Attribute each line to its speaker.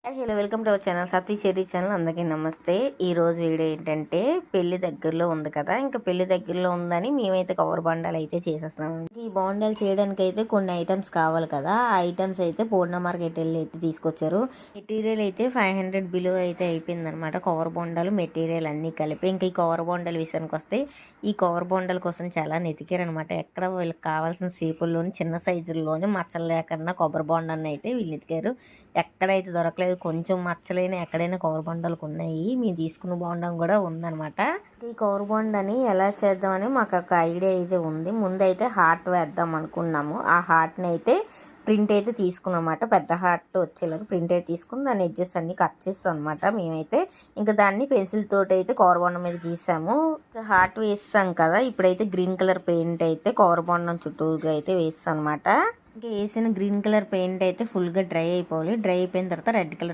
Speaker 1: Hello welcome to our channel Sati cherry channel. అందరికీ నమస్తే. ఈరోజు వీడియో ఏంటంటే పెళ్లి దగ్గరలో ఉంది కదా, ఇంకా పెళ్లి దగ్గరలో ఉందని మేమైతే కవర్ బొండాలు అయితే చేసేస్తున్నాము. ఈ బొండాలు చేయడానికి అయితే కొన్ని ఐటమ్స్ కావాలి కదా, ఆ ఐటమ్స్ అయితే పూర్ణ మార్కెట్ వెళ్ళి అయితే తీసుకొచ్చారు. మెటీరియల్ అయితే 500 బిలో అయితే అయిపోయింది అనమాట. కవర్ బొండాలు మెటీరియల్ అన్నీ కలిపి. ఇంకా ఈ కవర్ బొండాల విషయానికి వస్తే ఈ కవర్ బొండాల కోసం చాలా నెతికారనమాట. ఎక్కడ వీళ్ళకి కావాల్సిన సేపుల్లోని చిన్న సైజుల్లోని మచ్చలు లేకుండా కొబ్బరి బొండాన్ని అయితే వీళ్ళు ఎతికారు. ఎక్కడైతే దొరకలేదు, కొంచెం మచ్చలైన ఎక్కడైనా కవర్ బొండాలకు ఉన్నాయి. మేము తీసుకున్న బొండం కూడా ఉందన్నమాట. ఈ కవర్ బొండాని ఎలా చేద్దామని మాకు ఒక ఐడియా అయితే ఉంది. ముందైతే హార్ట్ వేద్దాం అనుకున్నాము. ఆ హార్ట్ని అయితే ప్రింట్ అయితే తీసుకున్నమాట. పెద్ద హార్ట్ వచ్చేలాగా ప్రింట్ అయితే తీసుకుని దాని ఎడ్జెస్ అన్ని కట్ చేస్తాం అనమాట. మేమైతే ఇంకా దాన్ని పెన్సిల్ తోటి అయితే కవర్ బొండం మీద గీసాము. హార్ట్ వేస్తాం కదా, ఇప్పుడైతే గ్రీన్ కలర్ పెయింట్ అయితే కవర్ బొండం చుట్టూగా అయితే వేస్తాం అనమాట. ఇంకా వేసిన గ్రీన్ కలర్ పెయింట్ అయితే ఫుల్గా డ్రై అయిపోవాలి. డ్రై అయిపోయిన తర్వాత రెడ్ కలర్